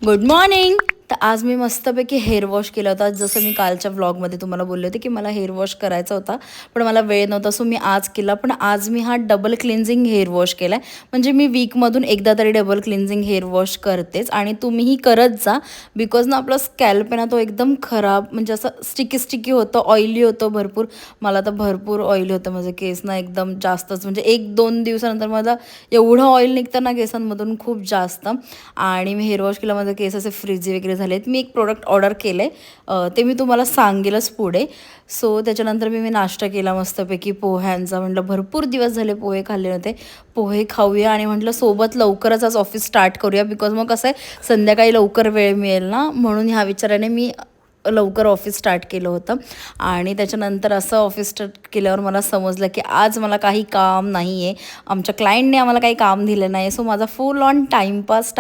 Good morning. तर आज मी मस्तपैकी हेअर वॉश केला होता. जसं मी कालच्या व्लॉगमध्ये तुम्हाला बोलले होते की मला हेअर वॉश करायचा होता, पण मला वेळ नव्हता, सो मी आज केला. पण आज मी हा डबल क्लिन्झिंग हेअर वॉश केला आहे. म्हणजे मी वीकमधून एकदा तरी डबल क्लिन्झिंग हेअर वॉश करतेच आणि तुम्हीही करत जा. बिकॉज ना आपला स्कॅल्प आहे ना तो एकदम खराब, म्हणजे असं स्टिकी स्टिकी होतं, ऑइली होतं भरपूर. मला तर भरपूर ऑइली होतं माझे केस ना, एकदम जास्तच. म्हणजे 1-2 दिवसानंतर मला एवढं ऑइल निघतं ना केसांमधून, खूप जास्त. आणि मी हेअर वॉश केला, माझे केस असे फ्रिझी वगैरे झालेत. मी एक प्रोडक्ट ऑर्डर केलं आहे, ते मी तुम्हाला सांगेलच पुढे. सो त्याच्यानंतर मी नाश्ता केला मस्तपैकी पोह्यांचा. म्हटलं भरपूर दिवस झाले पोहे खाल्ले नव्हते, पोहे खाऊया. आणि म्हटलं सोबत लवकरच आज ऑफिस स्टार्ट करूया, बिकॉज मग कसं आहे संध्याकाळी लवकर वेळ मिळेल ना, म्हणून ह्या विचाराने मी लवकर ऑफिस स्टार्ट केलं होतं. आणि त्याच्यानंतर असं ऑफिस स्टार्ट केल्यावर मला समजलं की आज मला काही काम नाही आहे, आमच्या क्लायंटने आम्हाला काही काम दिलं नाही. सो माझा फुल ऑन टाईमपास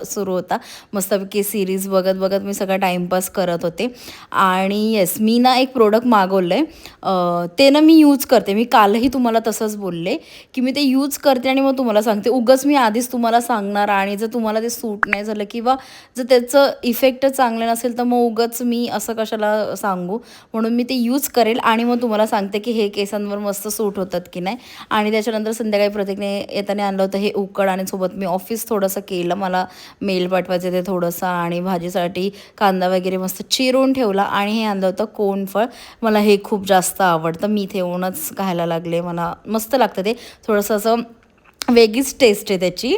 सुरू होता. मस्तपैकी सिरीज बघत बघत मी सगळा टाईमपास करत होते. आणि येस, मी ना एक प्रोडक्ट मागवलं आहे, ते ना मी यूज करते. मी कालही तुम्हाला तसंच बोलले की मी ते यूज करते आणि मग तुम्हाला सांगते. उगाच मी आधीच तुम्हाला सांगणार आणि जर तुम्हाला ते सूट नाही झालं किंवा जर त्याचं इफेक्ट चांगलं नसेल तर मग उगाच मी असं कशाला सांगू. म्हणून मी ते यूज करेल आणि मग तुम्हाला सांगते की हे केसांवर मस्त सूट होतात की नाही. आणि त्याच्यानंतर संध्याकाळी प्रत्येकने येताना आणलं होतं हे उकड, आणि सोबत मी ऑफिस थोडंसं केलं, मला मेल पाठवायचं ते थोडंसं. आणि भाजीसाठी कांदा वगैरे मस्त चिरून ठेवला. आणि हे आणलं होतं कोणफळ. मला हे खूप जास्त आवडतं, मी इथे येऊनच खायला लागले. मला मस्त लागतं ते, थोडंसं असं वेगळीच टेस्ट आहे त्याची.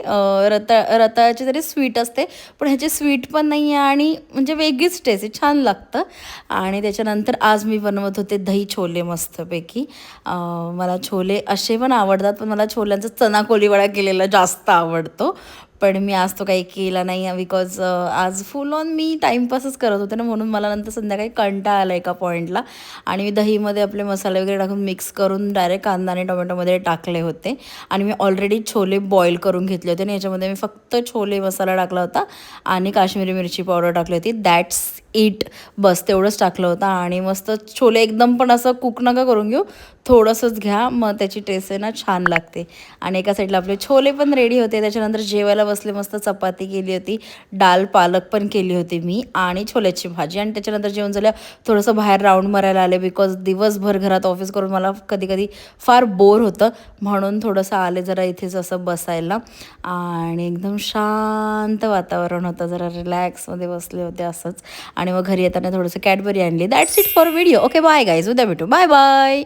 रताळ्याची तरी स्वीट असते, पण ह्याची स्वीट पण नाही आहे आणि म्हणजे वेगळीच टेस्ट आहे, छान लागतं. आणि त्याच्यानंतर आज मी बनवत होते दही छोले मस्तपैकी. मला छोले असे पण आवडतात, पण मला छोल्यांचा चना कोळीवडा केलेला जास्त आवडतो. पण मी आज तो काही केला नाही, बिकॉज आज फुल ऑन मी टाईमपासच करत होते ना, म्हणून मला नंतर संध्याकाळी कंटाळा आला एका पॉईंटला. आणि मी दहीमध्ये आपले मसाले वगैरे टाकून मिक्स करून डायरेक्ट कांदा आणि टोमॅटोमध्ये टाकले होते. आणि मी ऑलरेडी छोले बॉईल करून घेतले होते आणि याच्यामध्ये मी फक्त छोले मसाला टाकला होता आणि काश्मीरी मिरची पावडर टाकली होती. दॅट्स इट, बस तेवढंच टाकलं होतं. आणि मस्त छोले एकदम पण असं कुक नका करून घेऊ, थोडंसंच घ्या, मग त्याची टेस्ट आहे ना छान लागते. आणि एका साईडला आपले छोले पण रेडी होते. त्याच्यानंतर जेवायला बसले, मस्त चपाती केली होती, डाल पालक पण केली होती मी, आणि छोल्याची भाजी. आणि त्याच्यानंतर जेवण झालं, थोडंसं बाहेर राऊंड मारायला आले, बिकॉज दिवसभर घरात ऑफिस करून मला कधी कधी फार बोर होतं, म्हणून थोडंसं आले जरा इथेच असं बसायला. आणि एकदम शांत वातावरण होतं, जरा रिलॅक्समध्ये बसले होते असंच. आणि मग घरी येताना थोडंसं कॅडबरी आणली. That's it for video. Okay bye guys, उद्या भेटू, बाय बाय.